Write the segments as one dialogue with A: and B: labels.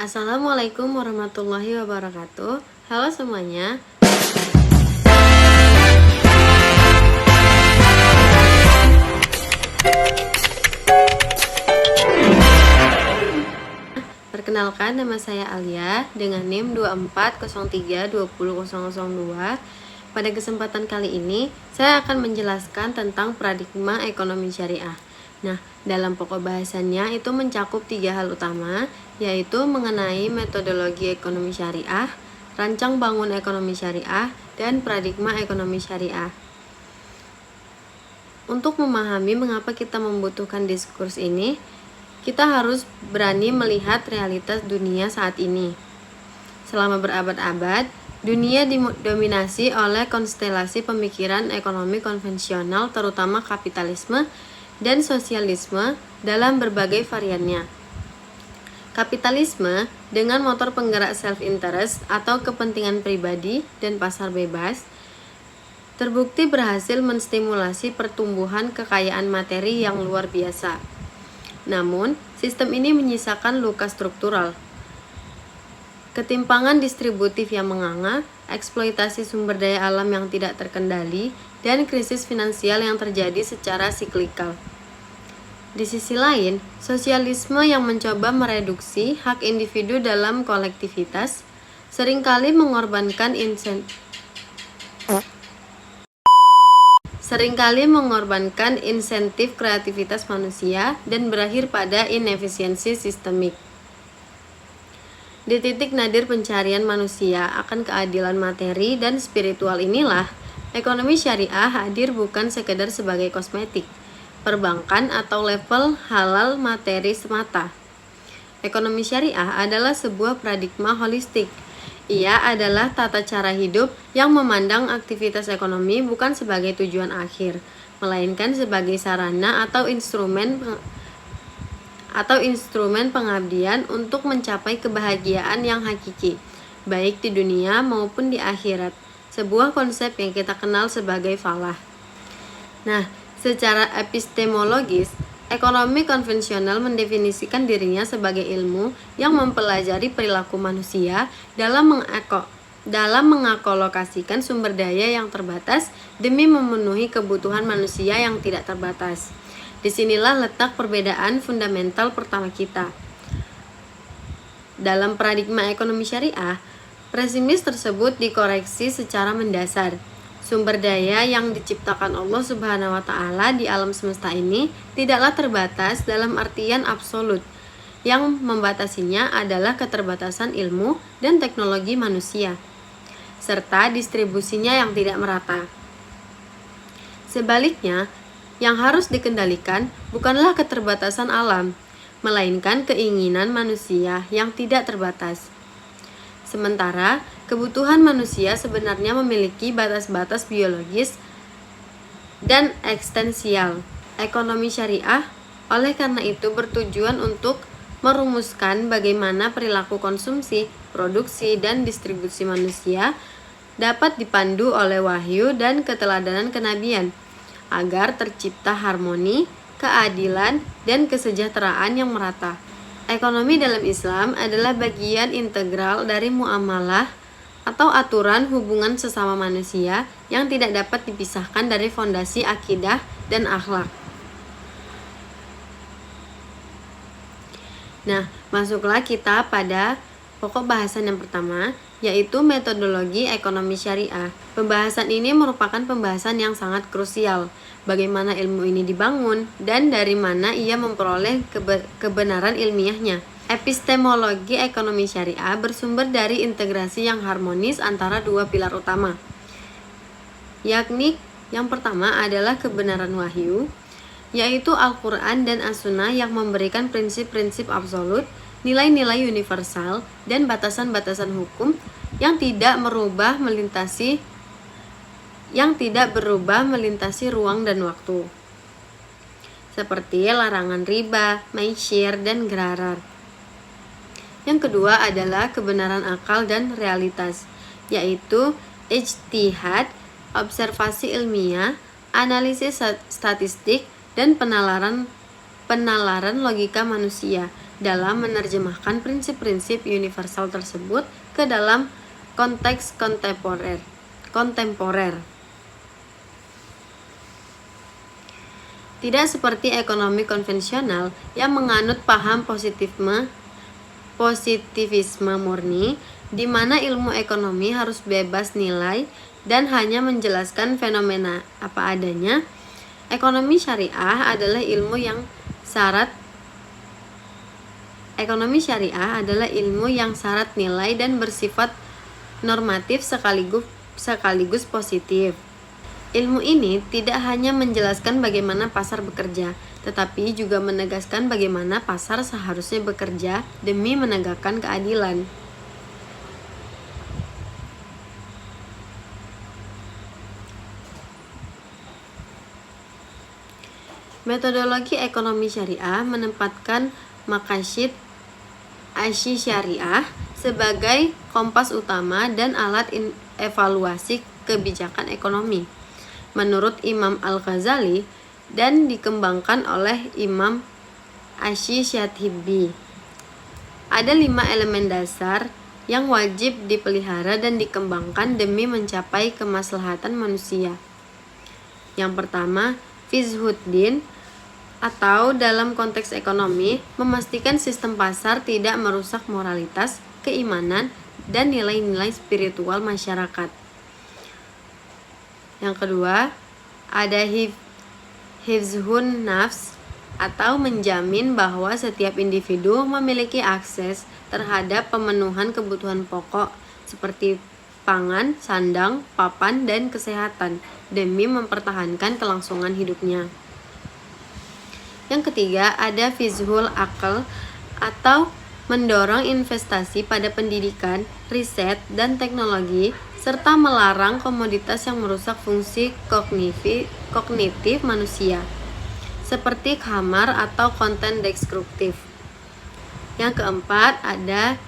A: Assalamualaikum warahmatullahi wabarakatuh. Halo semuanya. Perkenalkan, nama saya Alia dengan NIM 2403200002. Pada kesempatan kali ini, saya akan menjelaskan tentang paradigma ekonomi syariah. Nah, dalam pokok bahasannya itu mencakup 3 hal utama, yaitu mengenai metodologi ekonomi syariah, rancang bangun ekonomi syariah, dan paradigma ekonomi syariah. Untuk memahami mengapa kita membutuhkan diskurs ini, kita harus berani melihat realitas dunia saat ini. Selama berabad-abad, dunia didominasi oleh konstelasi pemikiran ekonomi konvensional, terutama kapitalisme dan sosialisme dalam berbagai variannya. Kapitalisme dengan motor penggerak self-interest atau kepentingan pribadi dan pasar bebas terbukti berhasil menstimulasi pertumbuhan kekayaan materi yang luar biasa. Namun, sistem ini menyisakan luka struktural. Ketimpangan distributif yang menganga, eksploitasi sumber daya alam yang tidak terkendali, dan krisis finansial yang terjadi secara siklikal. Di sisi lain, sosialisme yang mencoba mereduksi hak individu dalam kolektivitas seringkali mengorbankan insentif kreativitas manusia dan berakhir pada inefisiensi sistemik. Di titik nadir pencarian manusia akan keadilan materi dan spiritual inilah, ekonomi syariah hadir bukan sekedar sebagai kosmetik, perbankan atau level halal materi semata. Ekonomi syariah adalah sebuah paradigma holistik. Ia adalah tata cara hidup yang memandang aktivitas ekonomi bukan sebagai tujuan akhir, melainkan sebagai sarana atau instrumen pengabdian untuk mencapai kebahagiaan yang hakiki, baik di dunia maupun di akhirat, sebuah konsep yang kita kenal sebagai falah. Nah, secara epistemologis, ekonomi konvensional mendefinisikan dirinya sebagai ilmu yang mempelajari perilaku manusia dalam mengakolokasikan sumber daya yang terbatas demi memenuhi kebutuhan manusia yang tidak terbatas. Disinilah letak perbedaan fundamental pertama kita. Dalam paradigma ekonomi syariah, premis tersebut dikoreksi secara mendasar. Sumber daya yang diciptakan Allah Subhanahu wa Ta'ala di alam semesta ini tidaklah terbatas dalam artian absolut. Yang membatasinya adalah keterbatasan ilmu dan teknologi manusia, serta distribusinya yang tidak merata. Sebaliknya, yang harus dikendalikan bukanlah keterbatasan alam, melainkan keinginan manusia yang tidak terbatas. Sementara, kebutuhan manusia sebenarnya memiliki batas-batas biologis dan ekstensial. Ekonomi syariah, oleh karena itu, bertujuan untuk merumuskan bagaimana perilaku konsumsi, produksi, dan distribusi manusia dapat dipandu oleh wahyu dan keteladanan kenabian, agar tercipta harmoni, keadilan, dan kesejahteraan yang merata. Ekonomi dalam Islam adalah bagian integral dari muamalah atau aturan hubungan sesama manusia yang tidak dapat dipisahkan dari fondasi akidah dan akhlak. Nah, masuklah kita pada pokok bahasan yang pertama, yaitu metodologi ekonomi syariah. Pembahasan ini merupakan pembahasan yang sangat krusial. Bagaimana ilmu ini dibangun dan dari mana ia memperoleh kebenaran ilmiahnya. Epistemologi ekonomi syariah bersumber dari integrasi yang harmonis antara dua pilar utama, yakni yang pertama adalah kebenaran wahyu, yaitu Al-Quran dan As-Sunnah yang memberikan prinsip-prinsip absolut, nilai-nilai universal, dan batasan-batasan hukum yang tidak berubah melintasi ruang dan waktu, seperti larangan riba, ma'isyir, dan gharar. Yang kedua adalah kebenaran akal dan realitas, yaitu ijtihad, observasi ilmiah, analisis statistik, dan penalaran logika manusia dalam menerjemahkan prinsip-prinsip universal tersebut ke dalam konteks kontemporer. Tidak seperti ekonomi konvensional yang menganut paham positivisme murni, di mana ilmu ekonomi harus bebas nilai dan hanya menjelaskan fenomena apa adanya. Ekonomi syariah adalah ilmu yang syarat nilai dan bersifat normatif sekaligus positif. Ilmu ini tidak hanya menjelaskan bagaimana pasar bekerja, tetapi juga menegaskan bagaimana pasar seharusnya bekerja demi menegakkan keadilan. Metodologi ekonomi syariah menempatkan maqasid asy-syariah sebagai kompas utama dan alat evaluasi kebijakan ekonomi. Menurut Imam Al-Ghazali dan dikembangkan oleh Imam Asy-Syatibi, ada 5 elemen dasar yang wajib dipelihara dan dikembangkan demi mencapai kemaslahatan manusia. Yang pertama, Fiqhuddin, atau dalam konteks ekonomi, memastikan sistem pasar tidak merusak moralitas, keimanan, dan nilai-nilai spiritual masyarakat. Yang kedua, ada hifzun nafs, atau menjamin bahwa setiap individu memiliki akses terhadap pemenuhan kebutuhan pokok seperti pangan, sandang, papan, dan kesehatan demi mempertahankan kelangsungan hidupnya. Yang ketiga, ada fizhul akal, atau mendorong investasi pada pendidikan, riset, dan teknologi, serta melarang komoditas yang merusak fungsi kognitif manusia, seperti khamar atau konten destruktif. Yang keempat, ada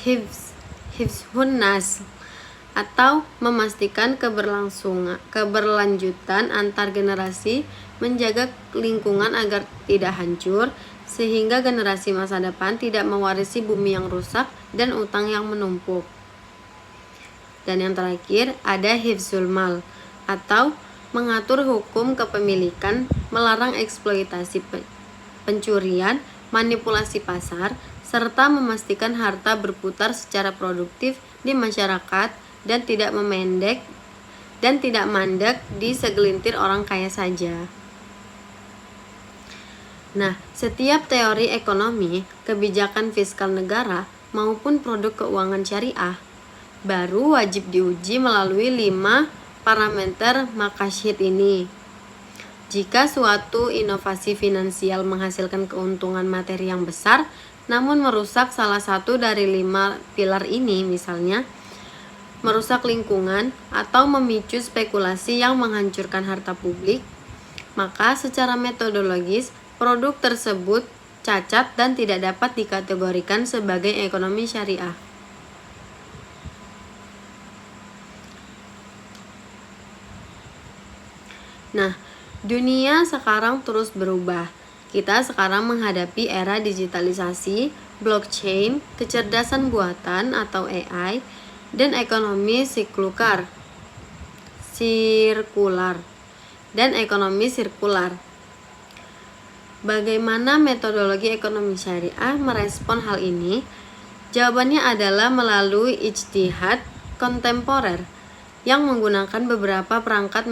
A: hifzun nas, atau memastikan keberlanjutan antar generasi, menjaga lingkungan agar tidak hancur, sehingga generasi masa depan tidak mewarisi bumi yang rusak dan utang yang menumpuk. Dan yang terakhir, ada hifzul mal, atau mengatur hukum kepemilikan, melarang eksploitasi pencurian, manipulasi pasar, serta memastikan harta berputar secara produktif di masyarakat dan tidak mandek di segelintir orang kaya saja. Nah, setiap teori ekonomi, kebijakan fiskal negara, maupun produk keuangan syariah baru wajib diuji melalui 5 parameter maqasid ini. Jika suatu inovasi finansial menghasilkan keuntungan materi yang besar, namun merusak salah satu dari 5 pilar ini, misalnya merusak lingkungan atau memicu spekulasi yang menghancurkan harta publik, maka secara metodologis produk tersebut cacat dan tidak dapat dikategorikan sebagai ekonomi syariah. Nah, dunia sekarang terus berubah. Kita sekarang menghadapi era digitalisasi, blockchain, kecerdasan buatan atau AI, dan ekonomi sirkular dan ekonomi sirkular. Bagaimana metodologi ekonomi syariah merespon hal ini? Jawabannya adalah melalui ijtihad kontemporer yang menggunakan beberapa perangkat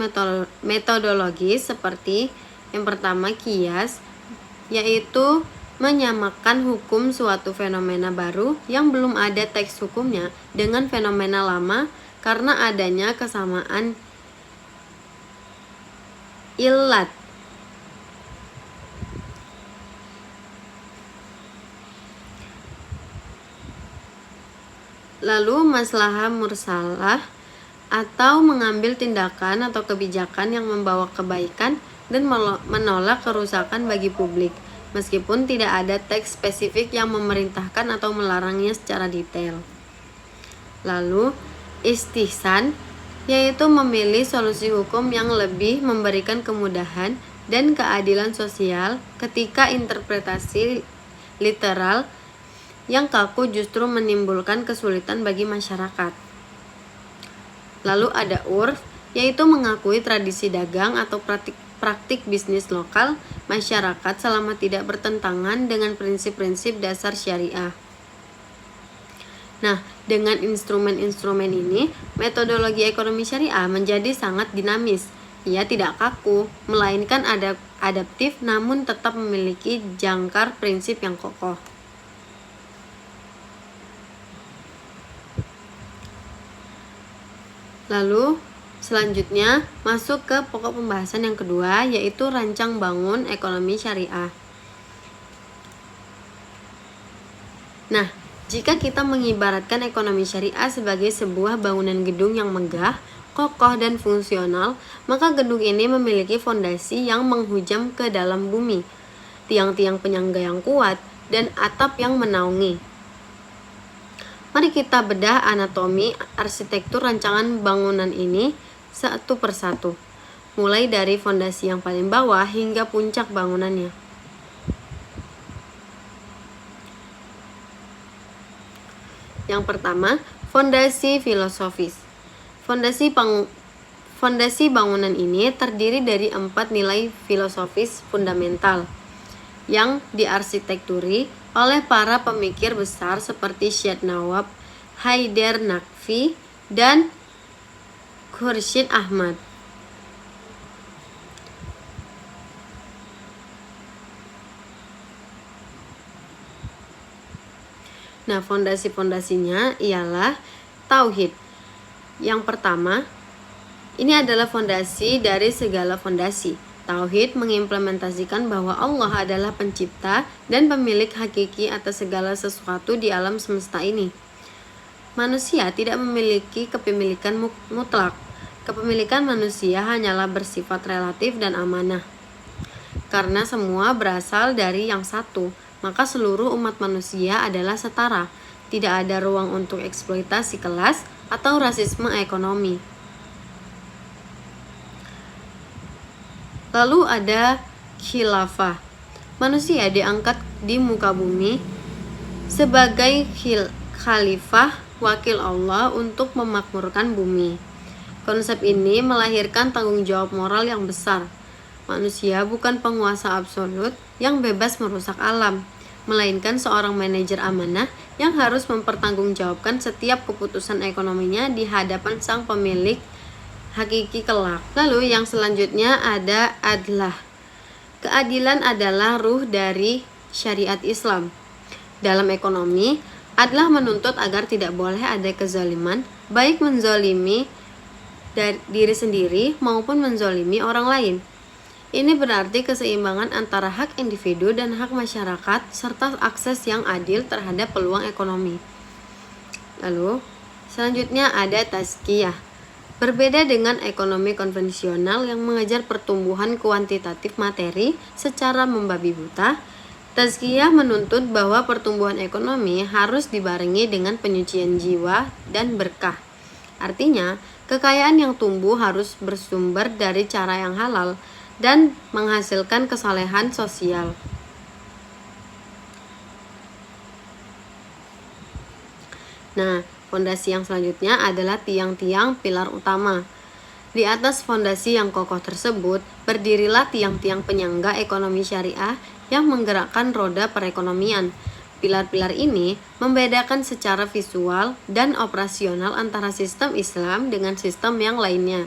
A: metodologis seperti yang pertama qiyas, yaitu menyamakan hukum suatu fenomena baru yang belum ada teks hukumnya dengan fenomena lama karena adanya kesamaan illat. Lalu maslahah mursalah, atau mengambil tindakan atau kebijakan yang membawa kebaikan dan menolak kerusakan bagi publik, meskipun tidak ada teks spesifik yang memerintahkan atau melarangnya secara detail. Lalu, istihsan, yaitu memilih solusi hukum yang lebih memberikan kemudahan dan keadilan sosial ketika interpretasi literal yang kaku justru menimbulkan kesulitan bagi masyarakat. Lalu ada urf, yaitu mengakui tradisi dagang atau praktik bisnis lokal masyarakat selama tidak bertentangan dengan prinsip-prinsip dasar syariah. Nah, dengan instrumen-instrumen ini, metodologi ekonomi syariah menjadi sangat dinamis. Ia tidak kaku, melainkan adaptif namun tetap memiliki jangkar prinsip yang kokoh. Lalu, selanjutnya masuk ke pokok pembahasan yang kedua, yaitu rancang bangun ekonomi syariah. Nah, jika kita mengibaratkan ekonomi syariah sebagai sebuah bangunan gedung yang megah, kokoh dan fungsional, maka gedung ini memiliki fondasi yang menghujam ke dalam bumi, tiang-tiang penyangga yang kuat, dan atap yang menaungi. Mari kita bedah anatomi arsitektur rancangan bangunan ini satu persatu, mulai dari fondasi yang paling bawah hingga puncak bangunannya. Yang pertama, fondasi filosofis. Fondasi bangunan ini terdiri dari 4 nilai filosofis fundamental yang diarsitekturi oleh para pemikir besar seperti Syed Nawab, Haider Naqvi, dan Khursyid Ahmad. Nah, fondasi-fondasinya ialah tauhid. Yang pertama, ini adalah fondasi dari segala fondasi. Tauhid mengimplementasikan bahwa Allah adalah pencipta dan pemilik hakiki atas segala sesuatu di alam semesta ini. Manusia tidak memiliki kepemilikan mutlak. Kepemilikan manusia hanyalah bersifat relatif dan amanah. Karena semua berasal dari yang satu, maka seluruh umat manusia adalah setara. Tidak ada ruang untuk eksploitasi kelas atau rasisme ekonomi. Lalu ada khilafah. Manusia diangkat di muka bumi sebagai khalifah wakil Allah untuk memakmurkan bumi. Konsep ini melahirkan tanggung jawab moral yang besar. Manusia bukan penguasa absolut yang bebas merusak alam, melainkan seorang manajer amanah yang harus mempertanggungjawabkan setiap keputusan ekonominya di hadapan sang pemilik hakiki kelak. Lalu yang selanjutnya ada adlah. Keadilan adalah ruh dari syariat Islam. Dalam ekonomi, adlah menuntut agar tidak boleh ada kezaliman, baik menzalimi diri sendiri maupun menzalimi orang lain. Ini berarti keseimbangan antara hak individu dan hak masyarakat serta akses yang adil terhadap peluang ekonomi. Lalu, selanjutnya ada tazkiyah. Berbeda dengan ekonomi konvensional yang mengejar pertumbuhan kuantitatif materi secara membabi buta, tazkiyah menuntut bahwa pertumbuhan ekonomi harus dibarengi dengan penyucian jiwa dan berkah. Artinya, kekayaan yang tumbuh harus bersumber dari cara yang halal dan menghasilkan kesalehan sosial. Nah, fondasi yang selanjutnya adalah tiang-tiang pilar utama. Di atas fondasi yang kokoh tersebut, berdirilah tiang-tiang penyangga ekonomi syariah yang menggerakkan roda perekonomian. Pilar-pilar ini membedakan secara visual dan operasional antara sistem Islam dengan sistem yang lainnya.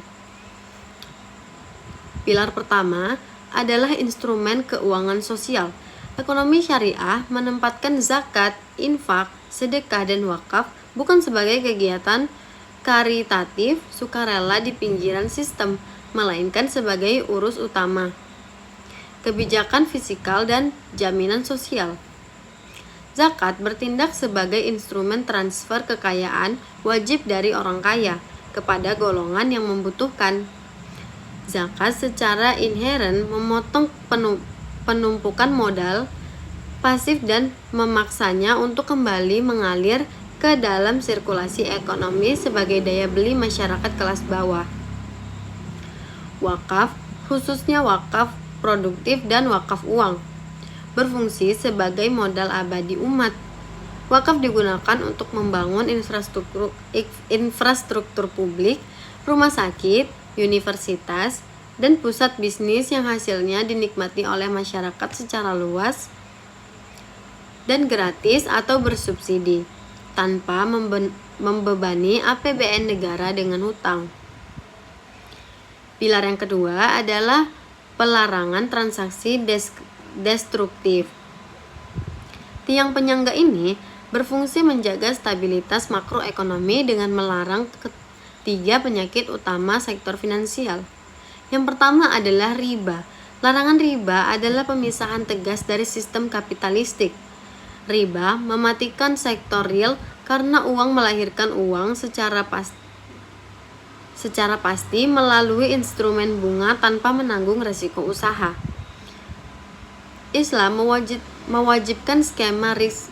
A: Pilar pertama adalah instrumen keuangan sosial. Ekonomi syariah menempatkan zakat, infak, sedekah, dan wakaf bukan sebagai kegiatan karitatif sukarela di pinggiran sistem, melainkan sebagai urus utama. Kebijakan fiskal dan jaminan sosial. Zakat bertindak sebagai instrumen transfer kekayaan wajib dari orang kaya kepada golongan yang membutuhkan. Zakat secara inheren memotong penumpukan modal pasif dan memaksanya untuk kembali mengalir ke dalam sirkulasi ekonomi sebagai daya beli masyarakat kelas bawah. Wakaf, khususnya wakaf produktif dan wakaf uang, berfungsi sebagai modal abadi umat. Wakaf digunakan untuk membangun infrastruktur publik, rumah sakit, universitas, dan pusat bisnis yang hasilnya dinikmati oleh masyarakat secara luas dan gratis atau bersubsidi, tanpa membebani APBN negara dengan hutang. Pilar yang kedua adalah pelarangan transaksi destruktif. Tiang penyangga ini berfungsi menjaga stabilitas makroekonomi dengan melarang ketiga penyakit utama sektor finansial. Yang pertama adalah riba. Larangan riba adalah pemisahan tegas dari sistem kapitalistik. Riba mematikan sektor real karena uang melahirkan uang secara pasti melalui instrumen bunga tanpa menanggung risiko usaha. Islam mewajibkan skema risk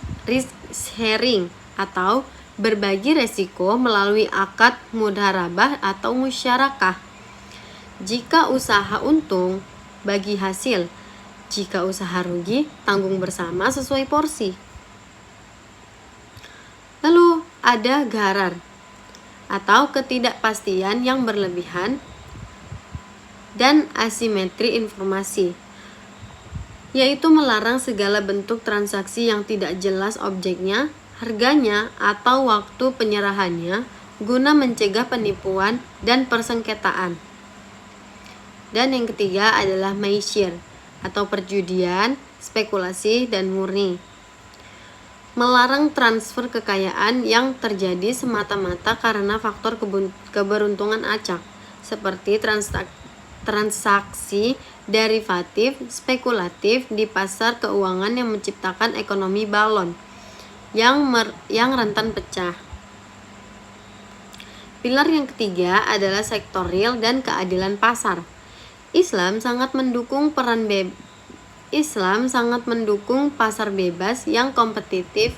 A: sharing atau berbagi resiko melalui akad mudharabah atau musyarakah. Jika usaha untung, bagi hasil. Jika usaha rugi, tanggung bersama sesuai porsi. Lalu ada gharar atau ketidakpastian yang berlebihan dan asimetri informasi, yaitu melarang segala bentuk transaksi yang tidak jelas objeknya, harganya, atau waktu penyerahannya guna mencegah penipuan dan persengketaan. Dan yang ketiga adalah maisir atau perjudian, spekulasi, dan murni. Melarang transfer kekayaan yang terjadi semata-mata karena faktor keberuntungan acak, seperti transaksi derivatif spekulatif di pasar keuangan yang menciptakan ekonomi balon yang rentan pecah. Pilar yang ketiga adalah sektor real dan keadilan pasar. Islam sangat mendukung pasar bebas yang kompetitif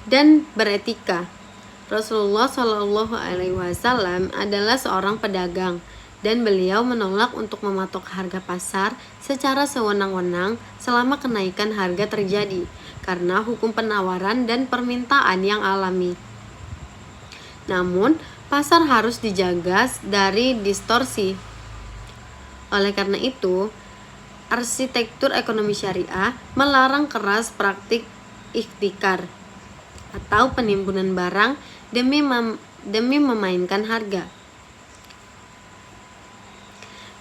A: dan beretika. Rasulullah Shallallahu Alaihi Wasallam adalah seorang pedagang dan beliau menolak untuk mematok harga pasar secara sewenang-wenang selama kenaikan harga terjadi karena hukum penawaran dan permintaan yang alami. Namun, pasar harus dijaga dari distorsi. Oleh karena itu, arsitektur ekonomi syariah melarang keras praktik ihtikar atau penimbunan barang demi memainkan harga.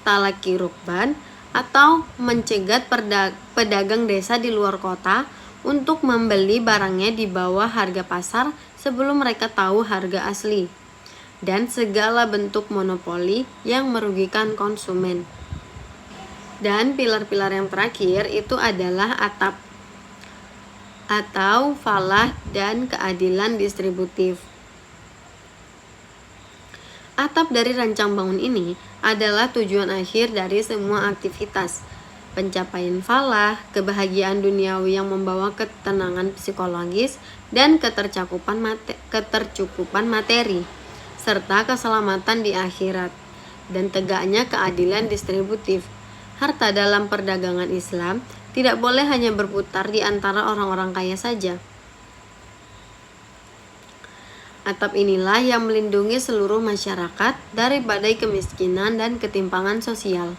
A: Talaki rukban atau mencegat pedagang desa di luar kota untuk membeli barangnya di bawah harga pasar sebelum mereka tahu harga asli, dan segala bentuk monopoli yang merugikan konsumen. Dan pilar-pilar yang terakhir itu adalah atap atau falah dan keadilan distributif. Atap dari rancang bangun ini adalah tujuan akhir dari semua aktivitas. Pencapaian falah, kebahagiaan duniawi yang membawa ketenangan psikologis dan ketercukupan materi, serta keselamatan di akhirat, dan tegaknya keadilan distributif. Harta dalam perdagangan Islam tidak boleh hanya berputar di antara orang-orang kaya saja. Atap inilah yang melindungi seluruh masyarakat dari badai kemiskinan dan ketimpangan sosial.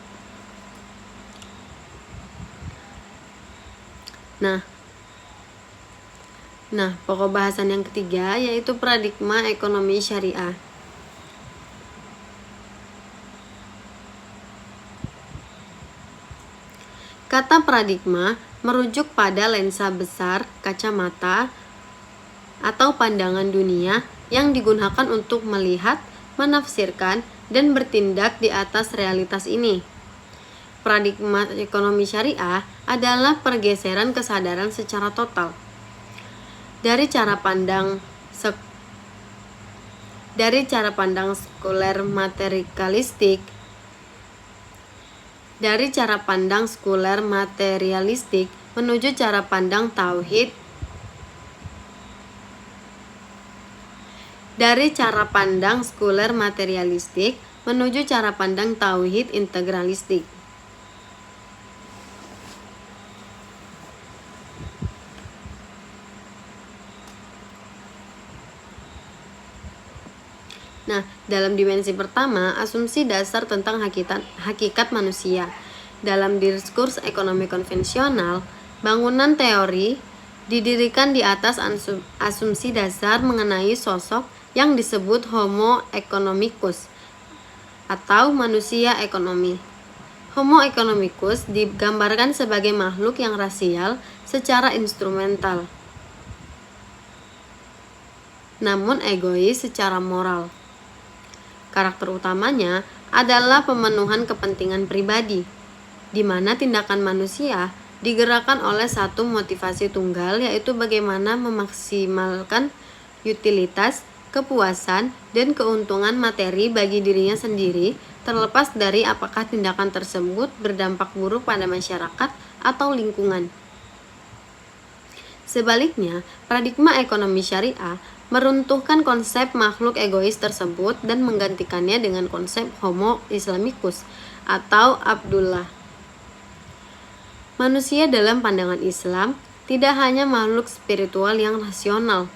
A: Nah, pokok bahasan yang ketiga yaitu paradigma ekonomi syariah. Kata paradigma merujuk pada lensa besar kacamata atau pandangan dunia yang digunakan untuk melihat, menafsirkan, dan bertindak di atas realitas ini. Paradigma ekonomi syariah adalah pergeseran kesadaran secara total dari cara pandang sekuler materialistik menuju cara pandang tauhid, integralistik. Nah, dalam dimensi pertama, asumsi dasar tentang hakikat manusia. Dalam diskurs ekonomi konvensional, bangunan teori didirikan di atas asumsi dasar mengenai sosok yang disebut Homo economicus atau manusia ekonomi. Homo economicus digambarkan sebagai makhluk yang rasial secara instrumental, namun egois secara moral. Karakter utamanya adalah pemenuhan kepentingan pribadi, di mana tindakan manusia digerakkan oleh satu motivasi tunggal, yaitu bagaimana memaksimalkan utilitas, kepuasan, dan keuntungan materi bagi dirinya sendiri, terlepas dari apakah tindakan tersebut berdampak buruk pada masyarakat atau lingkungan. Sebaliknya, paradigma ekonomi syariah meruntuhkan konsep makhluk egois tersebut dan menggantikannya dengan konsep Homo Islamicus atau Abdullah. Manusia dalam pandangan Islam tidak hanya makhluk spiritual yang rasional.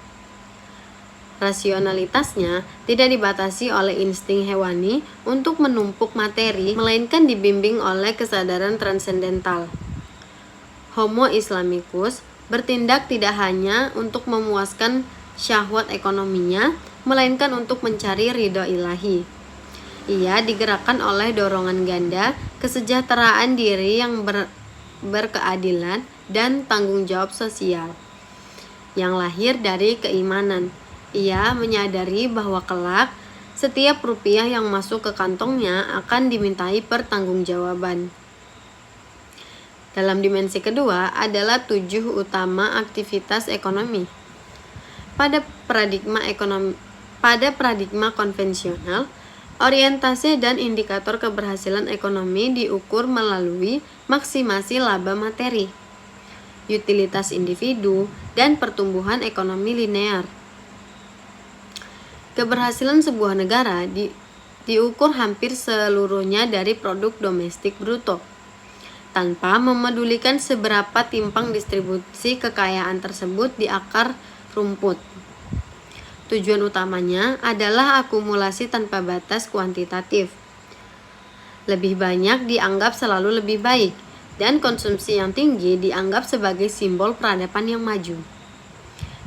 A: Rasionalitasnya tidak dibatasi oleh insting hewani untuk menumpuk materi, melainkan dibimbing oleh kesadaran transendental. Homo Islamicus bertindak tidak hanya untuk memuaskan syahwat ekonominya, melainkan untuk mencari ridho ilahi. Ia digerakkan oleh dorongan ganda, kesejahteraan diri yang berkeadilan, dan tanggung jawab sosial yang lahir dari keimanan. Ia menyadari bahwa kelak setiap rupiah yang masuk ke kantongnya akan dimintai pertanggungjawaban. Dalam dimensi kedua adalah 7 utama aktivitas ekonomi. Pada paradigma konvensional, orientasi dan indikator keberhasilan ekonomi diukur melalui maksimasi laba materi, utilitas individu, dan pertumbuhan ekonomi linear. Keberhasilan sebuah negara diukur hampir seluruhnya dari produk domestik bruto, tanpa memedulikan seberapa timpang distribusi kekayaan tersebut di akar rumput. Tujuan utamanya adalah akumulasi tanpa batas kuantitatif. Lebih banyak dianggap selalu lebih baik, dan konsumsi yang tinggi dianggap sebagai simbol peradaban yang maju.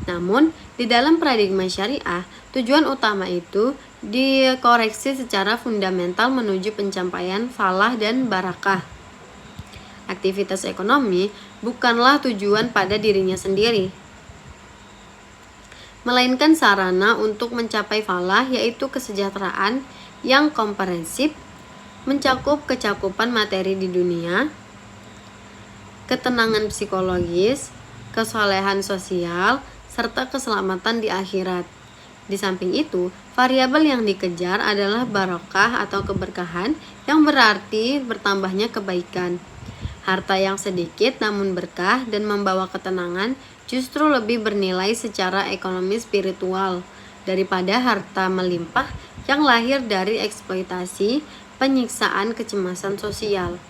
A: Namun, di dalam paradigma syariah, tujuan utama itu dikoreksi secara fundamental menuju pencapaian falah dan barakah. Aktivitas ekonomi bukanlah tujuan pada dirinya sendiri, melainkan sarana untuk mencapai falah, yaitu kesejahteraan yang komprehensif, mencakup kecakupan materi di dunia, ketenangan psikologis, kesolehan sosial, serta keselamatan di akhirat. Di samping itu, variabel yang dikejar adalah barokah atau keberkahan, yang berarti bertambahnya kebaikan. Harta yang sedikit namun berkah dan membawa ketenangan justru lebih bernilai secara ekonomi spiritual daripada harta melimpah yang lahir dari eksploitasi, penyiksaan, kecemasan sosial.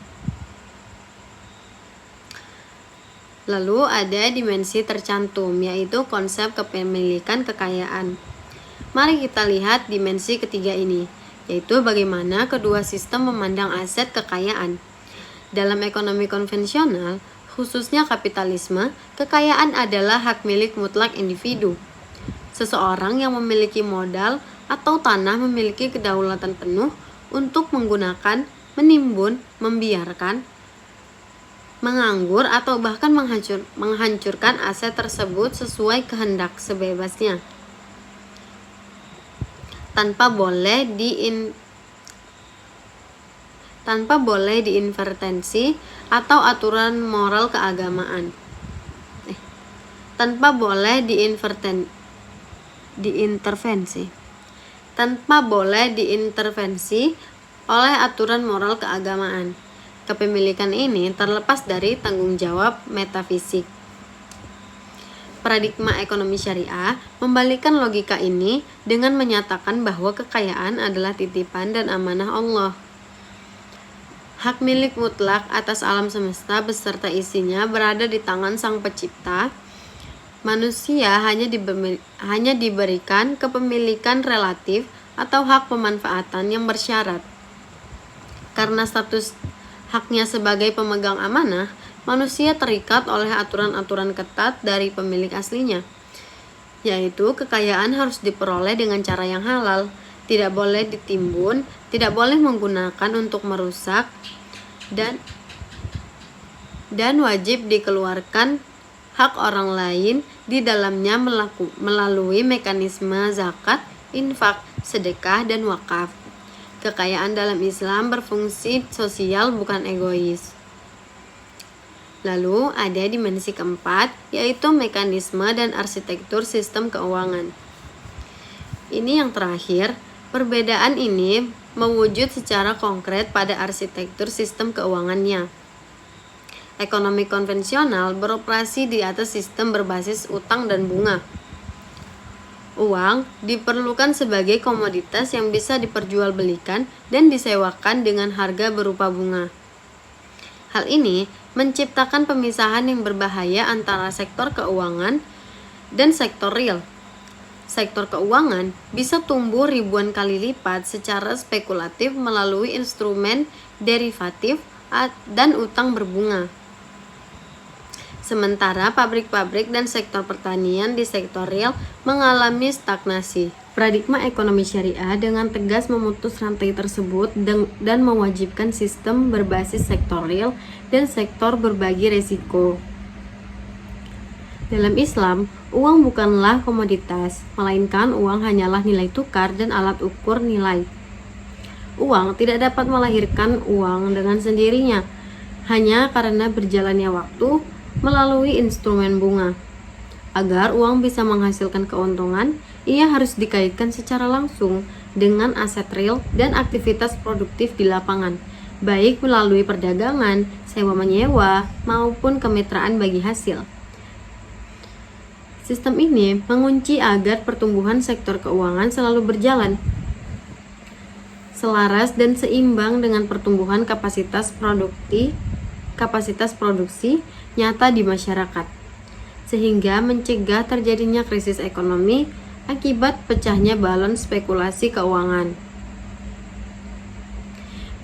A: Lalu ada dimensi tercantum, yaitu konsep kepemilikan kekayaan. Mari kita lihat dimensi ketiga ini, yaitu bagaimana kedua sistem memandang aset kekayaan. Dalam ekonomi konvensional, khususnya kapitalisme, kekayaan adalah hak milik mutlak individu. Seseorang yang memiliki modal atau tanah memiliki kedaulatan penuh untuk menggunakan, menimbun, membiarkan, menganggur, atau bahkan menghancurkan aset tersebut sesuai kehendak sebebasnya, tanpa boleh diintervensi atau aturan moral keagamaan. Tanpa boleh diintervensi oleh aturan moral keagamaan. Kepemilikan ini terlepas dari tanggung jawab metafisik. Paradigma ekonomi syariah membalikkan logika ini dengan menyatakan bahwa kekayaan adalah titipan dan amanah Allah. Hak milik mutlak atas alam semesta beserta isinya berada di tangan Sang Pencipta. Manusia hanya diberikan kepemilikan relatif atau hak pemanfaatan yang bersyarat. Karena status haknya sebagai pemegang amanah, manusia terikat oleh aturan-aturan ketat dari pemilik aslinya, yaitu kekayaan harus diperoleh dengan cara yang halal, tidak boleh ditimbun, tidak boleh menggunakan untuk merusak, dan wajib dikeluarkan hak orang lain di dalamnya melalui mekanisme zakat, infak, sedekah, dan wakaf. Kekayaan dalam Islam berfungsi sosial, bukan egois. Lalu ada dimensi keempat, yaitu mekanisme dan arsitektur sistem keuangan. Ini yang terakhir, perbedaan ini mewujud secara konkret pada arsitektur sistem keuangannya. Ekonomi konvensional beroperasi di atas sistem berbasis utang dan bunga. Uang diperlukan sebagai komoditas yang bisa diperjualbelikan dan disewakan dengan harga berupa bunga. Hal ini menciptakan pemisahan yang berbahaya antara sektor keuangan dan sektor real. Sektor keuangan bisa tumbuh ribuan kali lipat secara spekulatif melalui instrumen derivatif dan utang berbunga. Sementara pabrik-pabrik dan sektor pertanian di sektor real mengalami stagnasi. Paradigma ekonomi syariah dengan tegas memutus rantai tersebut dan mewajibkan sistem berbasis sektor real dan sektor berbagi risiko. Dalam Islam, uang bukanlah komoditas, melainkan uang hanyalah nilai tukar dan alat ukur nilai. Uang tidak dapat melahirkan uang dengan sendirinya, hanya karena berjalannya waktu melalui instrumen bunga. Agar uang bisa menghasilkan keuntungan, ia harus dikaitkan secara langsung dengan aset real dan aktivitas produktif di lapangan, baik melalui perdagangan, sewa-menyewa, maupun kemitraan bagi hasil. Sistem ini mengunci agar pertumbuhan sektor keuangan selalu berjalan selaras dan seimbang dengan pertumbuhan kapasitas produksi nyata di masyarakat, sehingga mencegah terjadinya krisis ekonomi akibat pecahnya balon spekulasi keuangan.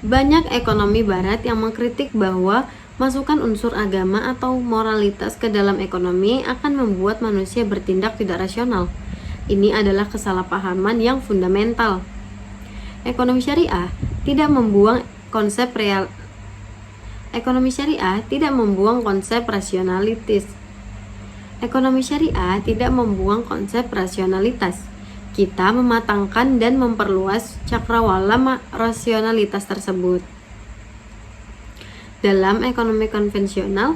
A: Banyak ekonomi barat yang mengkritik bahwa masukan unsur agama atau moralitas ke dalam ekonomi akan membuat manusia bertindak tidak rasional. Ini adalah kesalahpahaman yang fundamental. Ekonomi syariah tidak membuang konsep rasionalitas. Ekonomi syariah tidak membuang konsep rasionalitas. Kita mematangkan dan memperluas cakrawala rasionalitas tersebut. Dalam ekonomi konvensional,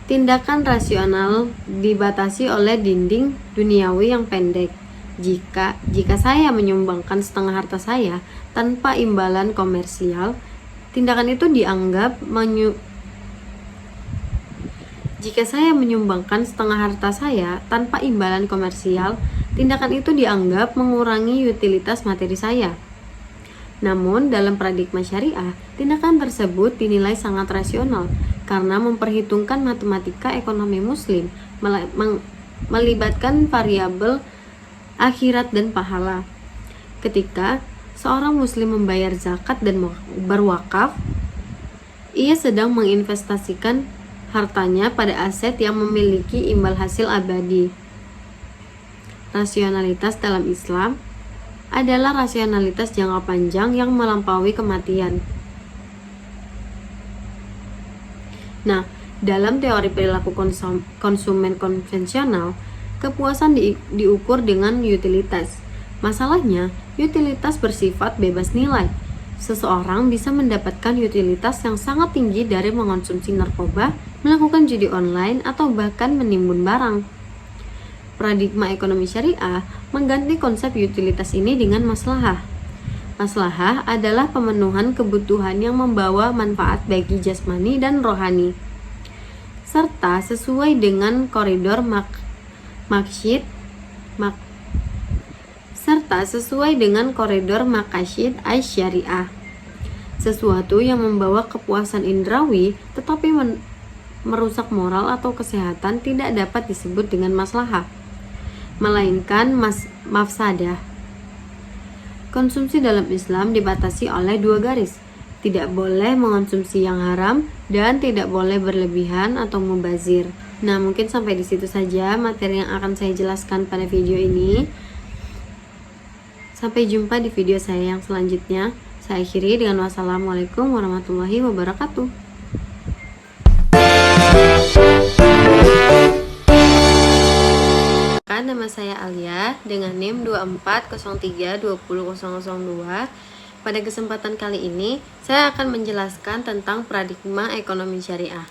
A: tindakan rasional dibatasi oleh dinding duniawi yang pendek. Jika saya menyumbangkan setengah harta saya tanpa imbalan komersial, tindakan itu dianggap Jika saya menyumbangkan setengah harta saya tanpa imbalan komersial, tindakan itu dianggap mengurangi utilitas materi saya. Namun, dalam paradigma syariah, tindakan tersebut dinilai sangat rasional karena memperhitungkan matematika ekonomi muslim, melibatkan variabel akhirat dan pahala. Ketika seorang muslim membayar zakat dan berwakaf, ia sedang menginvestasikan hartanya pada aset yang memiliki imbal hasil abadi. Rasionalitas dalam Islam adalah rasionalitas jangka panjang yang melampaui kematian. Nah, dalam teori perilaku konsumen konvensional, kepuasan diukur dengan utilitas. Masalahnya, utilitas bersifat bebas nilai. Seseorang bisa mendapatkan utilitas yang sangat tinggi dari mengonsumsi narkoba, melakukan judi online, atau bahkan menimbun barang. Paradigma ekonomi syariah mengganti konsep utilitas ini dengan maslahah. Maslahah adalah pemenuhan kebutuhan yang membawa manfaat bagi jasmani dan rohani, serta sesuai dengan koridor maqasid asy-syariah. Sesuatu yang membawa kepuasan indrawi tetapi merusak moral atau kesehatan tidak dapat disebut dengan maslahah, melainkan mafsadah. Konsumsi dalam Islam dibatasi oleh 2 garis. Tidak boleh mengonsumsi yang haram dan tidak boleh berlebihan atau mubazir. Nah, mungkin sampai di situ saja materi yang akan saya jelaskan pada video ini. Sampai jumpa di video saya yang selanjutnya. Saya akhiri dengan wassalamualaikum warahmatullahi wabarakatuh. Nama saya Alia dengan NIM 2403200002. Pada kesempatan kali ini, saya akan menjelaskan tentang paradigma ekonomi syariah.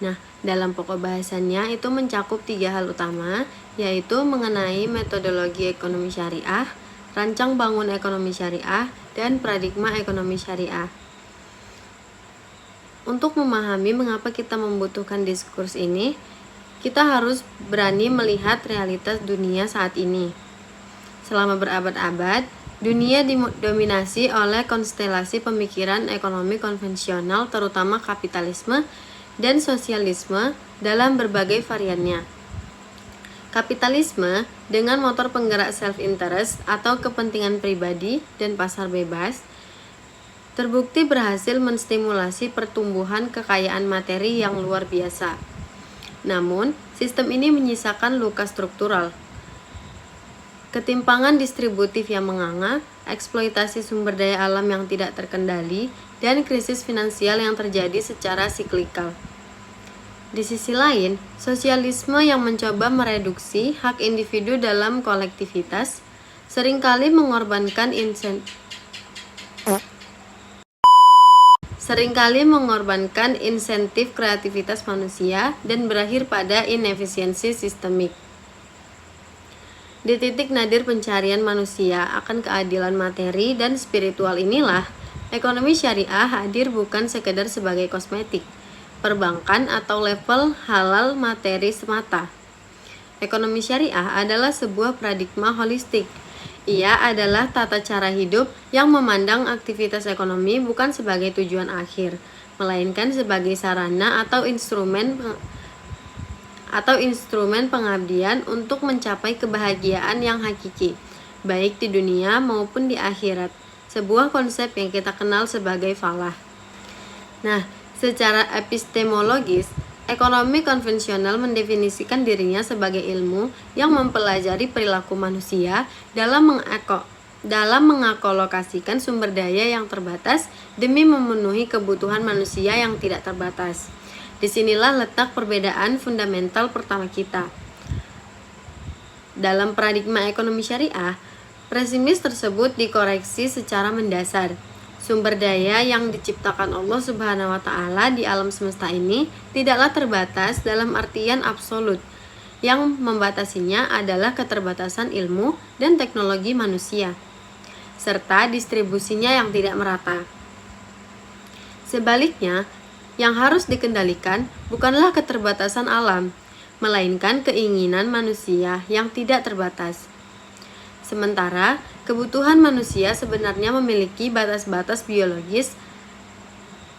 A: Nah, dalam pokok bahasannya itu mencakup 3 hal utama, yaitu mengenai metodologi ekonomi syariah, rancang bangun ekonomi syariah, dan paradigma ekonomi syariah. Untuk memahami mengapa kita membutuhkan diskurs ini, kita harus berani melihat realitas dunia saat ini. Selama berabad-abad, dunia didominasi oleh konstelasi pemikiran ekonomi konvensional, terutama kapitalisme dan sosialisme dalam berbagai variannya. Kapitalisme dengan motor penggerak self-interest atau kepentingan pribadi dan pasar bebas terbukti berhasil menstimulasi pertumbuhan kekayaan materi yang luar biasa. Namun, sistem ini menyisakan luka struktural. Ketimpangan distributif yang menganga, eksploitasi sumber daya alam yang tidak terkendali, dan krisis finansial yang terjadi secara siklikal. Di sisi lain, sosialisme yang mencoba mereduksi hak individu dalam kolektivitas seringkali mengorbankan insentif kreativitas manusia dan berakhir pada inefisiensi sistemik. Di titik nadir pencarian manusia akan keadilan materi dan spiritual inilah, ekonomi syariah hadir bukan sekedar sebagai kosmetik, perbankan atau level halal materi semata. Ekonomi syariah adalah sebuah paradigma holistik. Ia adalah tata cara hidup yang memandang aktivitas ekonomi bukan sebagai tujuan akhir, melainkan sebagai sarana atau instrumen pengabdian untuk mencapai kebahagiaan yang hakiki, baik di dunia maupun di akhirat. Sebuah konsep yang kita kenal sebagai falah. Nah, secara epistemologis, ekonomi konvensional mendefinisikan dirinya sebagai ilmu yang mempelajari perilaku manusia dalam mengakolokasikan sumber daya yang terbatas demi memenuhi kebutuhan manusia yang tidak terbatas. Disinilah letak perbedaan fundamental pertama kita. Dalam paradigma ekonomi syariah, premis tersebut dikoreksi secara mendasar. Sumber daya yang diciptakan Allah Subhanahu wa Ta'ala di alam semesta ini tidaklah terbatas dalam artian absolut. Yang membatasinya adalah keterbatasan ilmu dan teknologi manusia, serta distribusinya yang tidak merata. Sebaliknya, yang harus dikendalikan bukanlah keterbatasan alam, melainkan keinginan manusia yang tidak terbatas. Sementara, kebutuhan manusia sebenarnya memiliki batas-batas biologis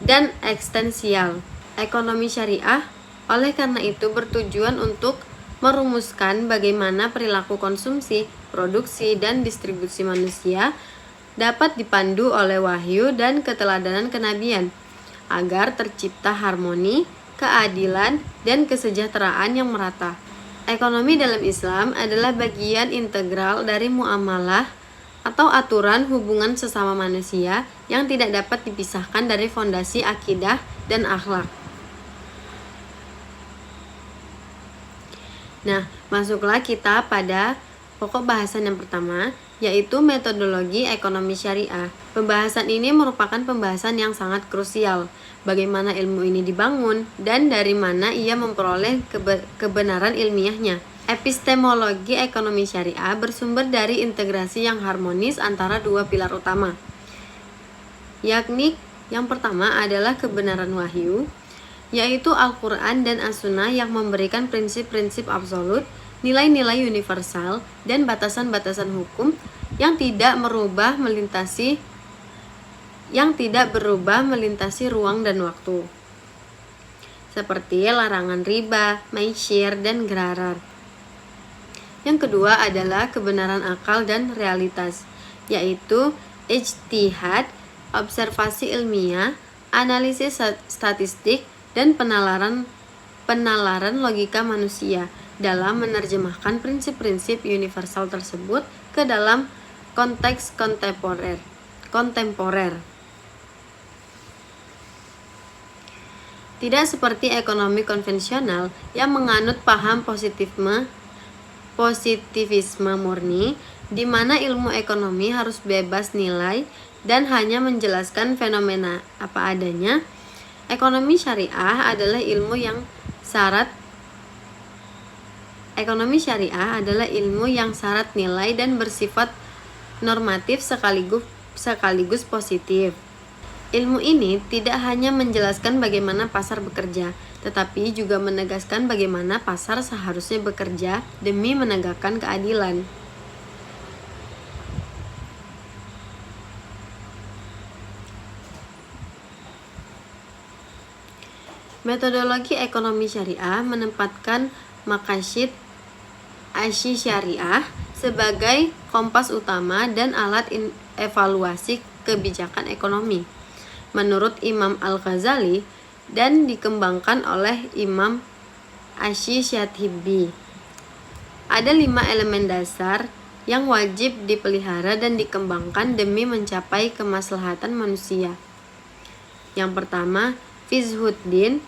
A: dan ekstensial. Ekonomi syariah, oleh karena itu, bertujuan untuk merumuskan bagaimana perilaku konsumsi, produksi, dan distribusi manusia dapat dipandu oleh wahyu dan keteladanan kenabian, agar tercipta harmoni, keadilan, dan kesejahteraan yang merata. Ekonomi dalam Islam adalah bagian integral dari muamalah atau aturan hubungan sesama manusia yang tidak dapat dipisahkan dari fondasi akidah dan akhlak. Nah, masuklah kita pada pokok bahasan yang pertama, yaitu metodologi ekonomi syariah. Pembahasan ini merupakan pembahasan yang sangat krusial. Bagaimana ilmu ini dibangun dan dari mana ia memperoleh kebenaran ilmiahnya. Epistemologi ekonomi syariah bersumber dari integrasi yang harmonis antara dua pilar utama, yakni yang pertama adalah kebenaran wahyu, yaitu Al-Quran dan As-Sunnah yang memberikan prinsip-prinsip absolut, nilai-nilai universal, dan batasan-batasan hukum yang tidak berubah melintasi ruang dan waktu, seperti larangan riba, ma'isyir, dan gharar. Yang kedua adalah kebenaran akal dan realitas, yaitu ijtihad, observasi ilmiah, analisis statistik, dan penalaran logika manusia dalam menerjemahkan prinsip-prinsip universal tersebut ke dalam konteks kontemporer. Tidak seperti ekonomi konvensional yang menganut paham positivisme murni, di mana ilmu ekonomi harus bebas nilai dan hanya menjelaskan fenomena apa adanya. Ekonomi syariah adalah ilmu yang syarat nilai dan bersifat normatif sekaligus positif. Ilmu ini tidak hanya menjelaskan bagaimana pasar bekerja, tetapi juga menegaskan bagaimana pasar seharusnya bekerja demi menegakkan keadilan. Metodologi ekonomi syariah menempatkan maqasid asy-syariah sebagai kompas utama dan alat evaluasi kebijakan ekonomi. Menurut Imam Al-Ghazali dan dikembangkan oleh Imam Asy-Syatibi, ada 5 elemen dasar yang wajib dipelihara dan dikembangkan demi mencapai kemaslahatan manusia. Yang pertama, Fiqhuddin,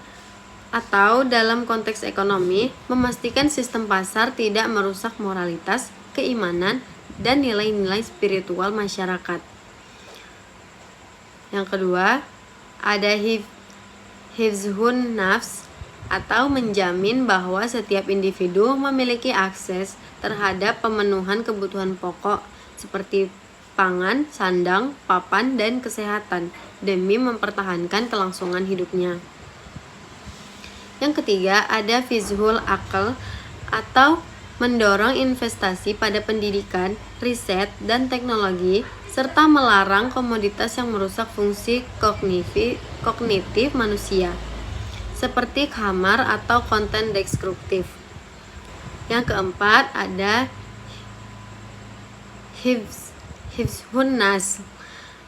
A: atau dalam konteks ekonomi, memastikan sistem pasar tidak merusak moralitas, keimanan, dan nilai-nilai spiritual masyarakat. Yang kedua, ada hifzun nafs, atau menjamin bahwa setiap individu memiliki akses terhadap pemenuhan kebutuhan pokok seperti pangan, sandang, papan, dan kesehatan demi mempertahankan kelangsungan hidupnya. Yang ketiga, ada fizhul akal, atau mendorong investasi pada pendidikan, riset, dan teknologi, serta melarang komoditas yang merusak fungsi kognitif manusia, seperti khamar atau konten destruktif. Yang keempat, ada hifzun nas,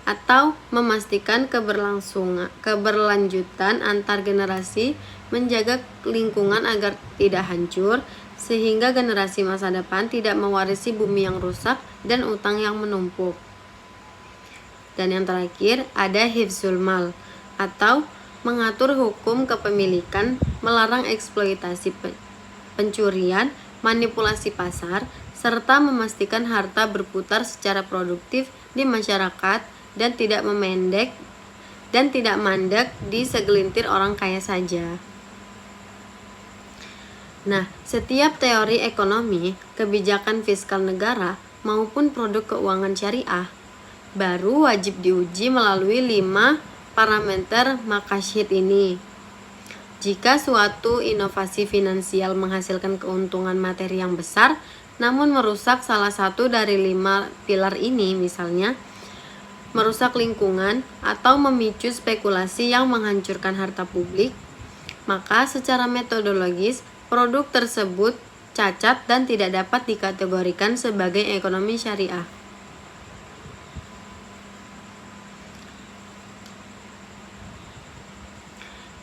A: atau memastikan keberlanjutan antar generasi, menjaga lingkungan agar tidak hancur, sehingga generasi masa depan tidak mewarisi bumi yang rusak dan utang yang menumpuk. Dan yang terakhir, ada hifzul mal, atau mengatur hukum kepemilikan, melarang eksploitasi pencurian, manipulasi pasar, serta memastikan harta berputar secara produktif di masyarakat dan tidak mandek di segelintir orang kaya saja. Nah, setiap teori ekonomi, kebijakan fiskal negara, maupun produk keuangan syariah baru wajib diuji melalui 5 parameter maqasid ini. Jika suatu inovasi finansial menghasilkan keuntungan materi yang besar, namun merusak salah satu dari 5 pilar ini, misalnya merusak lingkungan atau memicu spekulasi yang menghancurkan harta publik, maka secara metodologis produk tersebut cacat dan tidak dapat dikategorikan sebagai ekonomi syariah.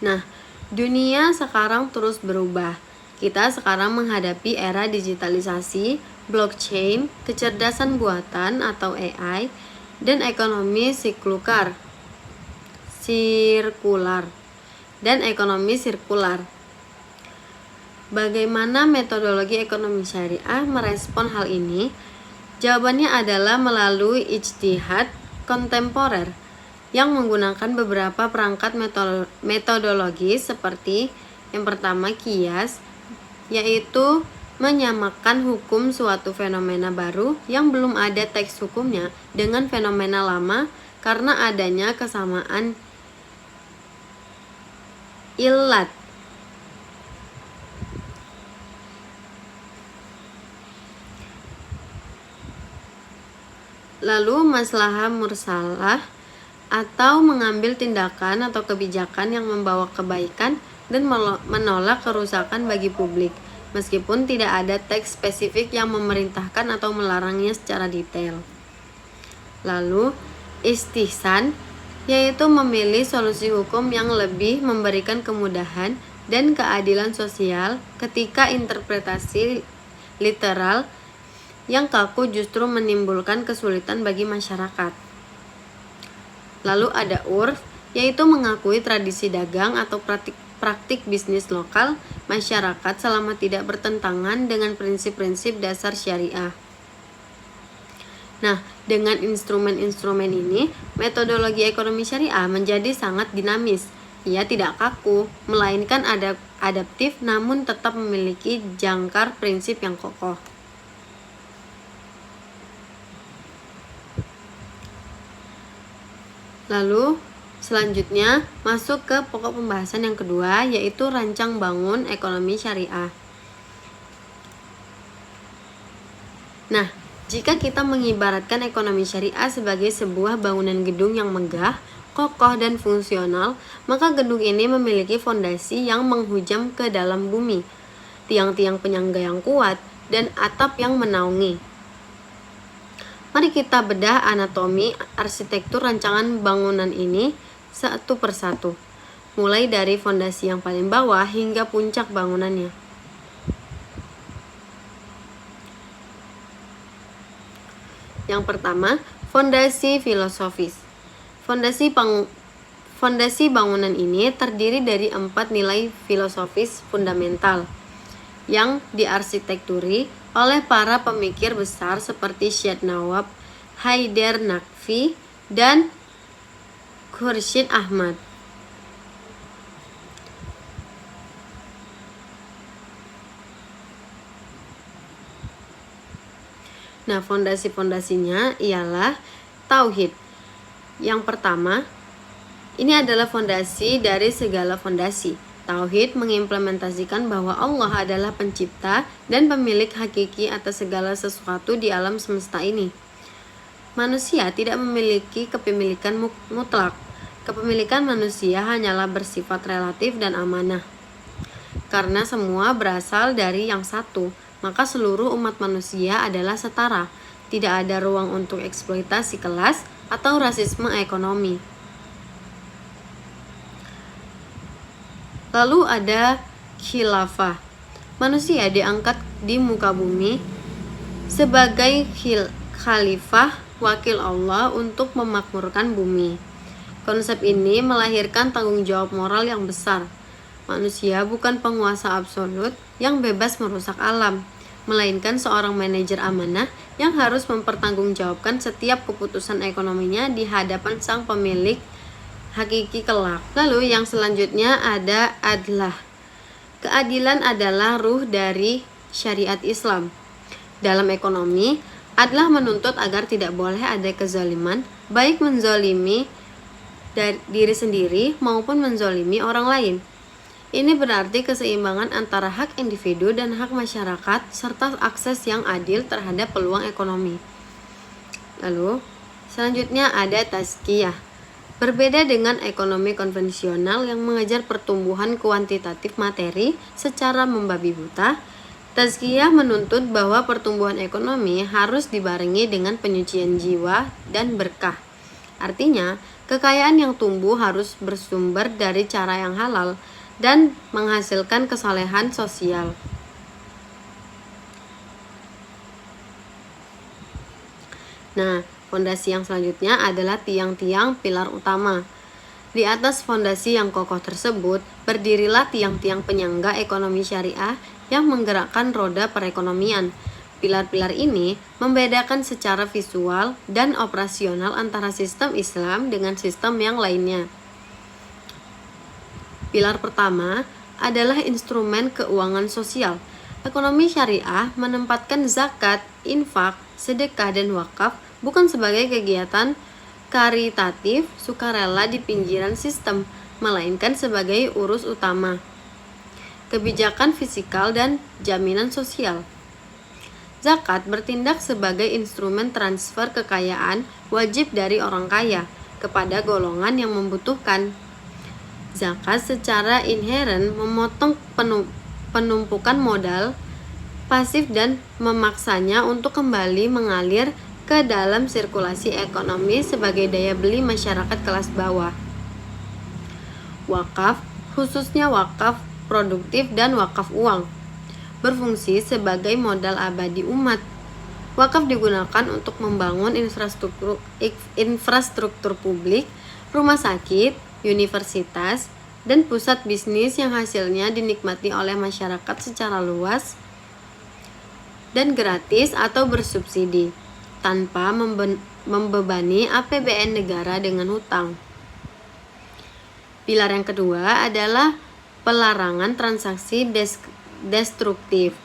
A: Nah, dunia sekarang terus berubah. Kita sekarang menghadapi era digitalisasi, blockchain, kecerdasan buatan atau AI, dan ekonomi sirkular dan ekonomi sirkular. Bagaimana metodologi ekonomi syariah merespon hal ini? Jawabannya adalah melalui ijtihad kontemporer yang menggunakan beberapa perangkat metodologi seperti yang pertama qiyas, yaitu menyamakan hukum suatu fenomena baru yang belum ada teks hukumnya dengan fenomena lama karena adanya kesamaan illat. Lalu maslahah mursalah, atau mengambil tindakan atau kebijakan yang membawa kebaikan dan menolak kerusakan bagi publik, meskipun tidak ada teks spesifik yang memerintahkan atau melarangnya secara detail. Lalu, istihsan, yaitu memilih solusi hukum yang lebih memberikan kemudahan dan keadilan sosial ketika interpretasi literal yang kaku justru menimbulkan kesulitan bagi masyarakat. Lalu ada urf, yaitu mengakui tradisi dagang atau praktik bisnis lokal masyarakat selama tidak bertentangan dengan prinsip-prinsip dasar syariah. Nah, dengan instrumen-instrumen ini, metodologi ekonomi syariah menjadi sangat dinamis. Ia tidak kaku, melainkan adaptif namun tetap memiliki jangkar prinsip yang kokoh. Lalu, selanjutnya masuk ke pokok pembahasan yang kedua, yaitu rancang bangun ekonomi syariah. Nah, jika kita mengibaratkan ekonomi syariah sebagai sebuah bangunan gedung yang megah, kokoh, dan fungsional, maka gedung ini memiliki fondasi yang menghujam ke dalam bumi, tiang-tiang penyangga yang kuat, dan atap yang menaungi. Mari kita bedah anatomi arsitektur rancangan bangunan ini satu persatu, mulai dari fondasi yang paling bawah hingga puncak bangunannya. Yang pertama, fondasi filosofis. Fondasi bangunan ini terdiri dari 4 nilai filosofis fundamental yang diarsitekturi oleh para pemikir besar seperti Syed Nawab, Haider Naqvi, dan Khursyid Ahmad. Nah, fondasi-fondasinya ialah tauhid. Yang pertama, ini adalah fondasi dari segala fondasi. Tauhid mengimplementasikan bahwa Allah adalah pencipta dan pemilik hakiki atas segala sesuatu di alam semesta ini. Manusia tidak memiliki kepemilikan mutlak. Kepemilikan manusia hanyalah bersifat relatif dan amanah. Karena semua berasal dari yang satu, maka seluruh umat manusia adalah setara. Tidak ada ruang untuk eksploitasi kelas atau rasisme ekonomi. Lalu ada khilafah. Manusia diangkat di muka bumi sebagai khalifah wakil Allah untuk memakmurkan bumi. Konsep ini melahirkan tanggung jawab moral yang besar. Manusia bukan penguasa absolut yang bebas merusak alam, melainkan seorang manajer amanah yang harus mempertanggungjawabkan setiap keputusan ekonominya di hadapan sang pemilik hakiki kelak. Lalu yang selanjutnya ada adlah. Keadilan adalah ruh dari syariat Islam. Dalam ekonomi, adlah menuntut agar tidak boleh ada kezaliman, baik menzolimi diri sendiri maupun menzolimi orang lain. Ini berarti keseimbangan antara hak individu dan hak masyarakat serta akses yang adil terhadap peluang ekonomi. Lalu, selanjutnya ada tazkiyah. Berbeda dengan ekonomi konvensional yang mengejar pertumbuhan kuantitatif materi secara membabi buta, tazkiyah menuntut bahwa pertumbuhan ekonomi harus dibarengi dengan penyucian jiwa dan berkah. Artinya, kekayaan yang tumbuh harus bersumber dari cara yang halal dan menghasilkan kesalehan sosial. Nah, fondasi yang selanjutnya adalah tiang-tiang pilar utama. Di atas fondasi yang kokoh tersebut, berdirilah tiang-tiang penyangga ekonomi syariah yang menggerakkan roda perekonomian. Pilar-pilar ini membedakan secara visual dan operasional antara sistem Islam dengan sistem yang lainnya. Pilar pertama adalah instrumen keuangan sosial. Ekonomi syariah menempatkan zakat, infak, sedekah, dan wakaf bukan sebagai kegiatan karitatif sukarela di pinggiran sistem, melainkan sebagai urus utama kebijakan fiskal dan jaminan sosial. Zakat bertindak sebagai instrumen transfer kekayaan wajib dari orang kaya kepada golongan yang membutuhkan. Zakat secara inheren memotong penumpukan modal pasif dan memaksanya untuk kembali mengalir ke ke dalam sirkulasi ekonomi sebagai daya beli masyarakat kelas bawah. Wakaf, khususnya wakaf produktif dan wakaf uang, berfungsi sebagai modal abadi umat. Wakaf digunakan untuk membangun infrastruktur publik, rumah sakit, universitas, dan pusat bisnis yang hasilnya dinikmati oleh masyarakat secara luas dan gratis atau bersubsidi, tanpa membebani APBN negara dengan hutang. Pilar yang kedua adalah pelarangan transaksi destruktif.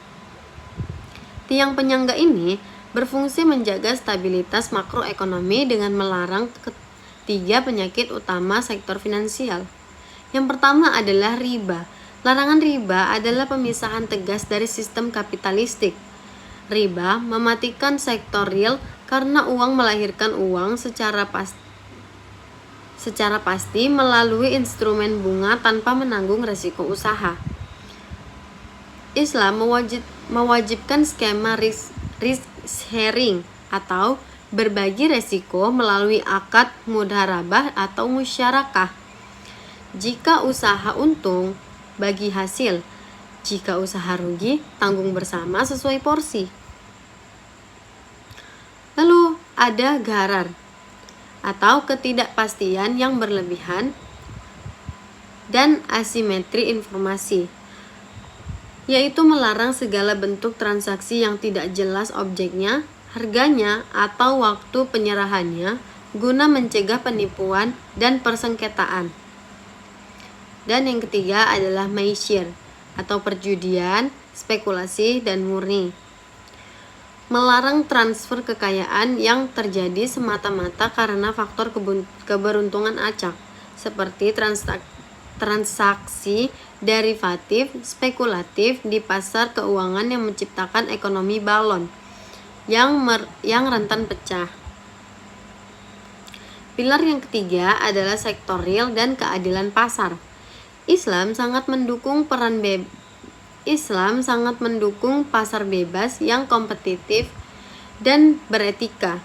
A: Tiang penyangga ini berfungsi menjaga stabilitas makroekonomi dengan melarang ketiga penyakit utama sektor finansial. Yang pertama adalah riba. Larangan riba adalah pemisahan tegas dari sistem kapitalistik. Riba mematikan sektor real karena uang melahirkan uang secara pasti melalui instrumen bunga tanpa menanggung risiko usaha. Islam mewajibkan skema risk sharing atau berbagi resiko melalui akad mudharabah atau musyarakah. Jika usaha untung, bagi hasil. Jika usaha rugi, tanggung bersama sesuai porsi. Lalu ada gharar atau ketidakpastian yang berlebihan dan asimetri informasi, yaitu melarang segala bentuk transaksi yang tidak jelas objeknya, harganya, atau waktu penyerahannya guna mencegah penipuan dan persengketaan. Dan yang ketiga adalah maisir atau perjudian, spekulasi, dan murni. Melarang transfer kekayaan yang terjadi semata-mata karena faktor keberuntungan acak, seperti transaksi derivatif spekulatif di pasar keuangan yang menciptakan ekonomi balon yang rentan pecah. Pilar yang ketiga adalah sektor real dan keadilan pasar. Islam sangat mendukung pasar bebas yang kompetitif dan beretika.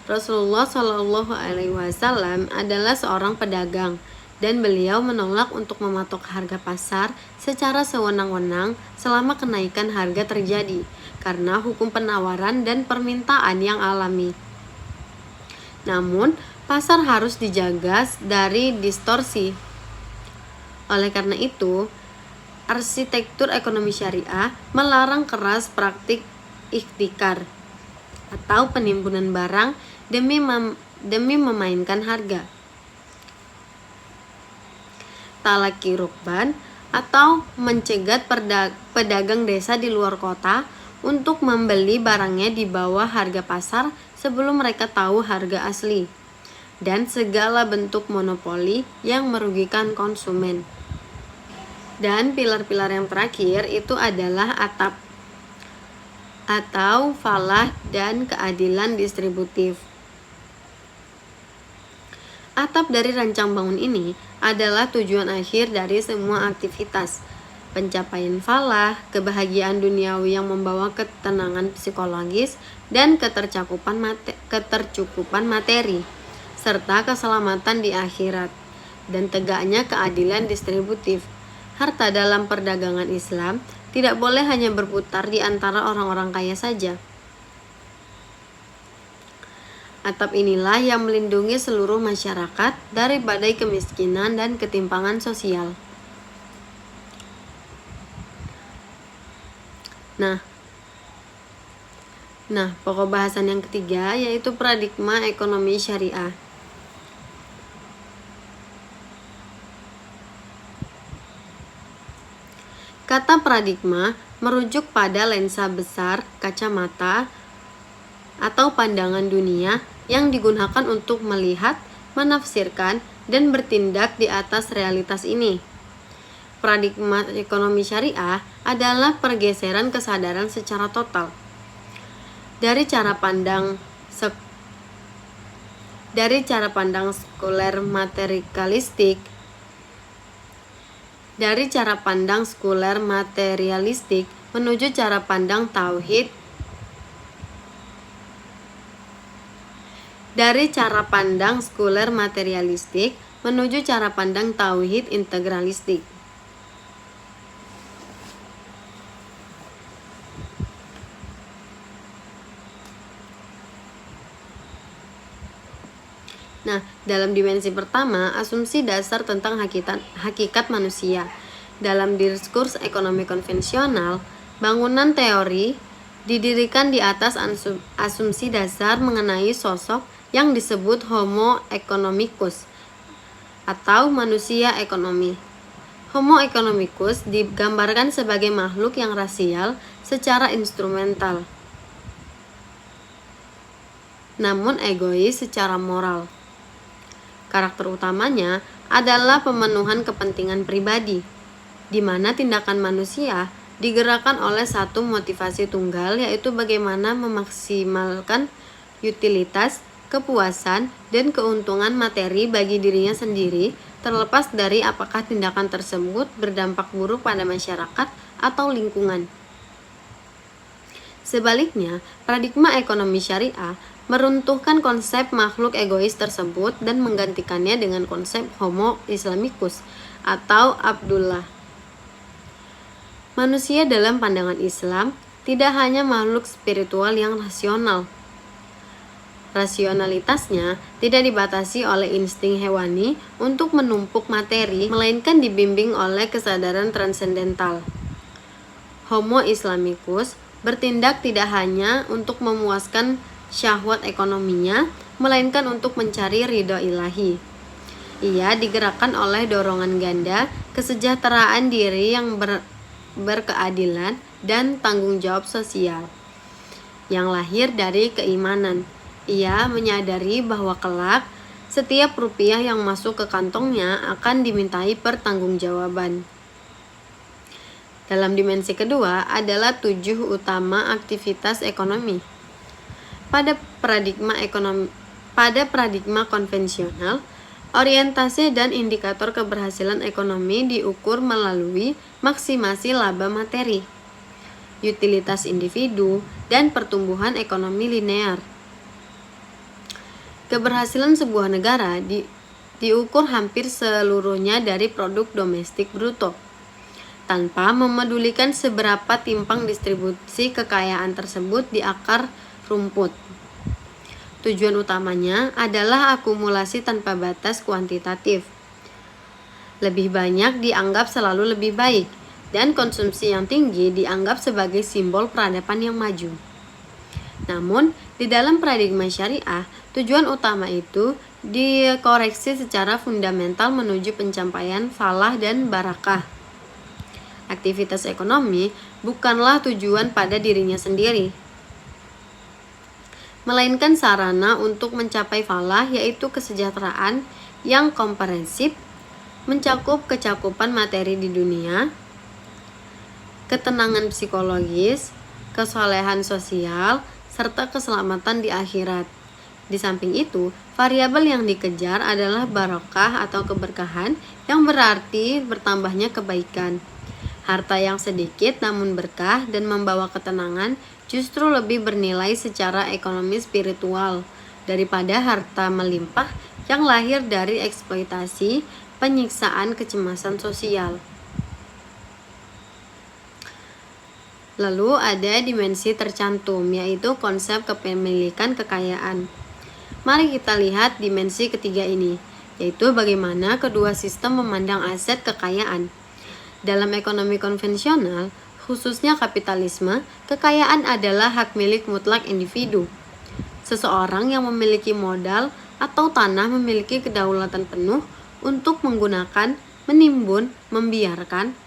A: Rasulullah Shallallahu Alaihi Wasallam adalah seorang pedagang, dan beliau menolak untuk mematok harga pasar secara sewenang-wenang selama kenaikan harga terjadi, karena hukum penawaran dan permintaan yang alami. Namun, pasar harus dijaga dari distorsi. Oleh karena itu, arsitektur ekonomi syariah melarang keras praktik ihtikar atau penimbunan barang demi memainkan harga. Talaki rukban atau mencegat pedagang desa di luar kota untuk membeli barangnya di bawah harga pasar sebelum mereka tahu harga asli, dan segala bentuk monopoli yang merugikan konsumen. Dan pilar-pilar yang terakhir itu adalah atap atau falah dan keadilan distributif. Atap dari rancang bangun ini adalah tujuan akhir dari semua aktivitas. Pencapaian falah, kebahagiaan duniawi yang membawa ketenangan psikologis dan ketercukupan materi, serta keselamatan di akhirat, dan tegaknya keadilan distributif. Harta dalam perdagangan Islam tidak boleh hanya berputar di antara orang-orang kaya saja. Atap inilah yang melindungi seluruh masyarakat dari badai kemiskinan dan ketimpangan sosial. Nah, pokok bahasan yang ketiga yaitu paradigma ekonomi syariah. Kata paradigma merujuk pada lensa besar kacamata atau pandangan dunia yang digunakan untuk melihat, menafsirkan, dan bertindak di atas realitas ini. Paradigma ekonomi syariah adalah pergeseran kesadaran secara total dari cara pandang sekuler materialistik menuju cara pandang tauhid dari cara pandang sekuler materialistik menuju cara pandang tauhid integralistik. Nah, dalam dimensi pertama, asumsi dasar tentang hakikat manusia. Dalam diskurs ekonomi konvensional, bangunan teori didirikan di atas asumsi dasar mengenai sosok yang disebut Homo economicus atau manusia ekonomi. Homo economicus digambarkan sebagai makhluk yang rasial secara instrumental, namun egois secara moral. Karakter utamanya adalah pemenuhan kepentingan pribadi, di mana tindakan manusia digerakkan oleh satu motivasi tunggal, yaitu bagaimana memaksimalkan utilitas, kepuasan, dan keuntungan materi bagi dirinya sendiri, terlepas dari apakah tindakan tersebut berdampak buruk pada masyarakat atau lingkungan. Sebaliknya, paradigma ekonomi syariah meruntuhkan konsep makhluk egois tersebut dan menggantikannya dengan konsep Homo Islamicus atau Abdullah. Manusia dalam pandangan Islam tidak hanya makhluk spiritual yang rasional. Rasionalitasnya tidak dibatasi oleh insting hewani untuk menumpuk materi, melainkan dibimbing oleh kesadaran transendental. Homo Islamicus bertindak tidak hanya untuk memuaskan syahwat ekonominya, melainkan untuk mencari ridho ilahi. Ia digerakkan oleh dorongan ganda, kesejahteraan diri yang berkeadilan, dan tanggung jawab sosial yang lahir dari keimanan. Ia menyadari bahwa kelak setiap rupiah yang masuk ke kantongnya akan dimintai pertanggungjawaban. Dalam dimensi kedua adalah 7 utama aktivitas ekonomi. Pada paradigma konvensional, orientasi dan indikator keberhasilan ekonomi diukur melalui maksimasi laba materi, utilitas individu, dan pertumbuhan ekonomi linear. Keberhasilan sebuah negara diukur hampir seluruhnya dari produk domestik bruto, tanpa memedulikan seberapa timpang distribusi kekayaan tersebut di akar rumput. Tujuan utamanya adalah akumulasi tanpa batas kuantitatif. Lebih banyak dianggap selalu lebih baik, dan konsumsi yang tinggi dianggap sebagai simbol peradaban yang maju. Namun, di dalam paradigma syariah, tujuan utama itu dikoreksi secara fundamental menuju pencapaian falah dan barakah. Aktivitas ekonomi bukanlah tujuan pada dirinya sendiri, melainkan sarana untuk mencapai falah, yaitu kesejahteraan yang komprehensif, mencakup kecakupan materi di dunia, ketenangan psikologis, kesolehan sosial, serta keselamatan di akhirat. Di samping itu, variabel yang dikejar adalah barokah atau keberkahan, yang berarti bertambahnya kebaikan. Harta yang sedikit namun berkah dan membawa ketenangan justru lebih bernilai secara ekonomi spiritual daripada harta melimpah yang lahir dari eksploitasi, penyiksaan, kecemasan sosial. Lalu ada dimensi tercantum, yaitu konsep kepemilikan kekayaan. Mari kita lihat dimensi ketiga ini, yaitu bagaimana kedua sistem memandang aset kekayaan. Dalam ekonomi konvensional, khususnya kapitalisme, kekayaan adalah hak milik mutlak individu. Seseorang yang memiliki modal atau tanah memiliki kedaulatan penuh untuk menggunakan, menimbun, membiarkan,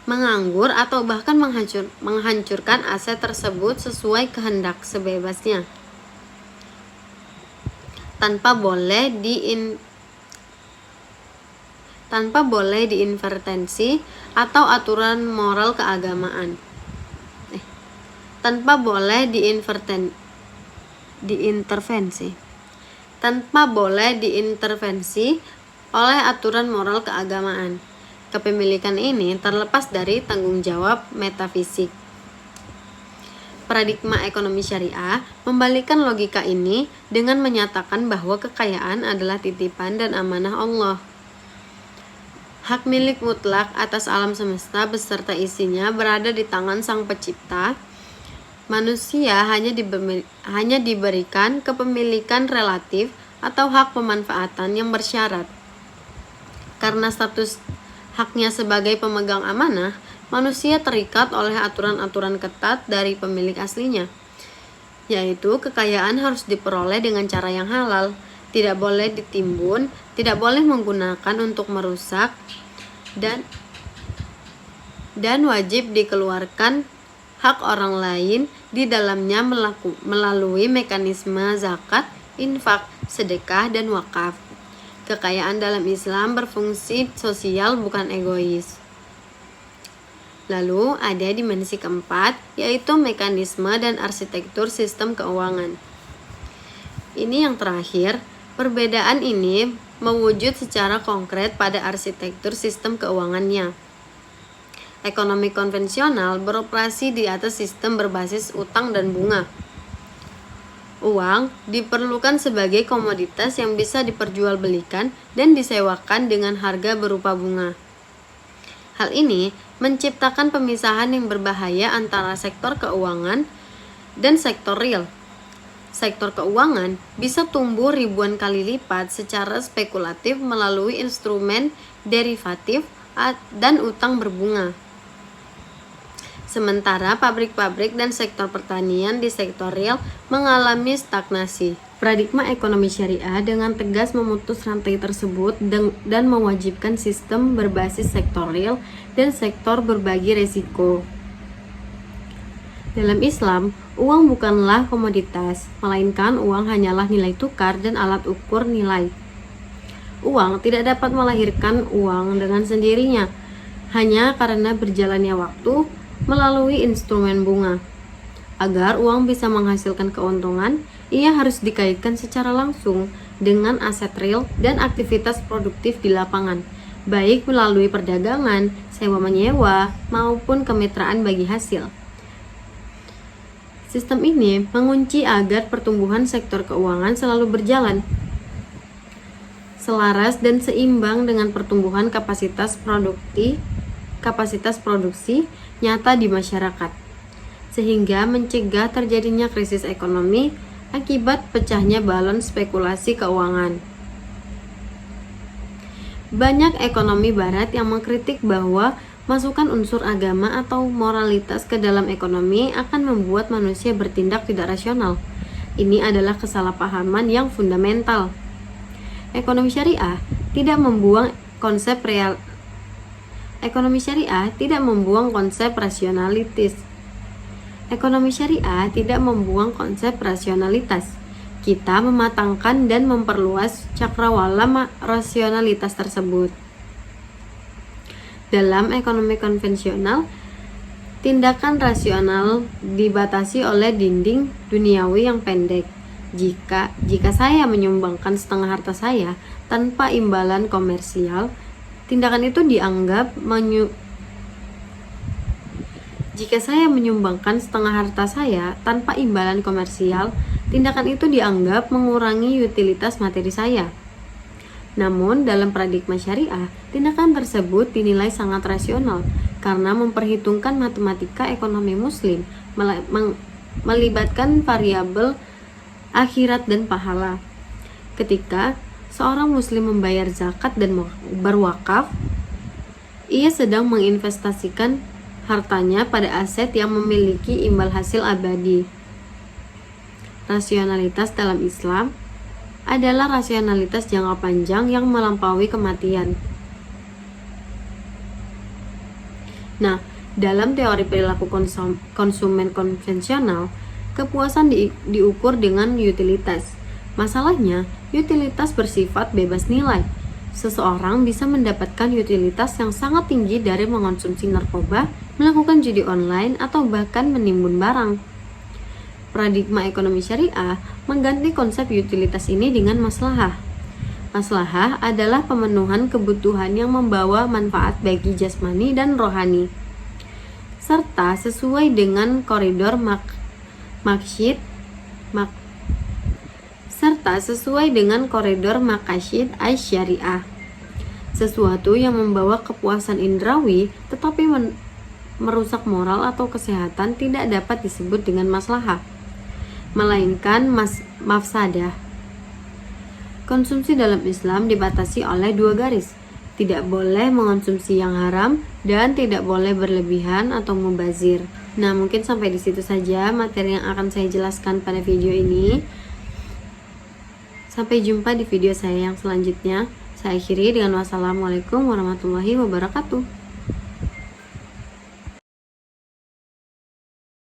A: menganggur, atau bahkan menghancurkan aset tersebut sesuai kehendak sebebasnya, tanpa boleh diintervensi atau aturan moral keagamaan. Tanpa boleh diintervensi oleh aturan moral keagamaan. Kepemilikan ini terlepas dari tanggung jawab metafisik. Paradigma ekonomi syariah membalikkan logika ini dengan menyatakan bahwa kekayaan adalah titipan dan amanah Allah. Hak milik mutlak atas alam semesta beserta isinya berada di tangan Sang Pencipta. Manusia hanya diberikan kepemilikan relatif atau hak pemanfaatan yang bersyarat. Karena status haknya sebagai pemegang amanah, manusia terikat oleh aturan-aturan ketat dari pemilik aslinya, yaitu kekayaan harus diperoleh dengan cara yang halal, tidak boleh ditimbun, tidak boleh menggunakan untuk merusak, dan wajib dikeluarkan hak orang lain di dalamnya melalui mekanisme zakat, infak, sedekah, dan wakaf. Kekayaan dalam Islam berfungsi sosial, bukan egois. Lalu ada dimensi keempat, yaitu mekanisme dan arsitektur sistem keuangan. Ini yang terakhir, perbedaan ini mewujud secara konkret pada arsitektur sistem keuangannya. Ekonomi konvensional beroperasi di atas sistem berbasis utang dan bunga. Uang diperlukan sebagai komoditas yang bisa diperjualbelikan dan disewakan dengan harga berupa bunga. Hal ini menciptakan pemisahan yang berbahaya antara sektor keuangan dan sektor real. Sektor keuangan bisa tumbuh ribuan kali lipat secara spekulatif melalui instrumen derivatif dan utang berbunga. Sementara pabrik-pabrik dan sektor pertanian di sektor real mengalami stagnasi. Paradigma ekonomi syariah dengan tegas memutus rantai tersebut dan mewajibkan sistem berbasis sektor real dan sektor berbagi risiko. Dalam Islam, uang bukanlah komoditas, melainkan uang hanyalah nilai tukar dan alat ukur nilai. Uang tidak dapat melahirkan uang dengan sendirinya, hanya karena berjalannya waktu melalui instrumen bunga. Agar uang bisa menghasilkan keuntungan, ia harus dikaitkan secara langsung dengan aset real dan aktivitas produktif di lapangan, baik melalui perdagangan, sewa-menyewa, maupun kemitraan bagi hasil. Sistem ini mengunci agar pertumbuhan sektor keuangan selalu berjalan selaras dan seimbang dengan pertumbuhan kapasitas produksi nyata di masyarakat, sehingga mencegah terjadinya krisis ekonomi akibat pecahnya balon spekulasi keuangan. Banyak ekonomi barat yang mengkritik bahwa masukkan unsur agama atau moralitas ke dalam ekonomi akan membuat manusia bertindak tidak rasional. Ini adalah kesalahpahaman yang fundamental. Ekonomi syariah tidak membuang konsep rasionalitas. Ekonomi syariah tidak membuang konsep rasionalitas. Kita mematangkan dan memperluas cakrawala rasionalitas tersebut. Dalam ekonomi konvensional, tindakan rasional dibatasi oleh dinding duniawi yang pendek. Jika saya menyumbangkan setengah harta saya tanpa imbalan komersial, tindakan itu dianggap Jika saya menyumbangkan setengah harta saya tanpa imbalan komersial, tindakan itu dianggap mengurangi utilitas materi saya. Namun, dalam paradigma syariah, tindakan tersebut dinilai sangat rasional karena memperhitungkan matematika ekonomi muslim, melibatkan variabel akhirat dan pahala. Ketika seorang muslim membayar zakat dan berwakaf, ia sedang menginvestasikan hartanya pada aset yang memiliki imbal hasil abadi. Rasionalitas dalam Islam adalah rasionalitas jangka panjang yang melampaui kematian. Nah, dalam teori perilaku konsumen konvensional, kepuasan diukur dengan utilitas. Masalahnya, utilitas bersifat bebas nilai. Seseorang bisa mendapatkan utilitas yang sangat tinggi dari mengonsumsi narkoba, melakukan judi online, atau bahkan menimbun barang. Paradigma ekonomi syariah mengganti konsep utilitas ini dengan maslahah. Maslahah adalah pemenuhan kebutuhan yang membawa manfaat bagi jasmani dan rohani, serta sesuai dengan koridor maqsid, serta sesuai dengan koridor maqasid asy-syariah. Sesuatu yang membawa kepuasan indrawi tetapi merusak moral atau kesehatan tidak dapat disebut dengan maslahah, melainkan mafsadah. Konsumsi dalam Islam dibatasi oleh 2 garis. Tidak boleh mengonsumsi yang haram dan tidak boleh berlebihan atau mubazir. Nah, mungkin sampai di situ saja materi yang akan saya jelaskan pada video ini. Sampai jumpa di video saya yang selanjutnya. Saya akhiri dengan wassalamualaikum warahmatullahi wabarakatuh.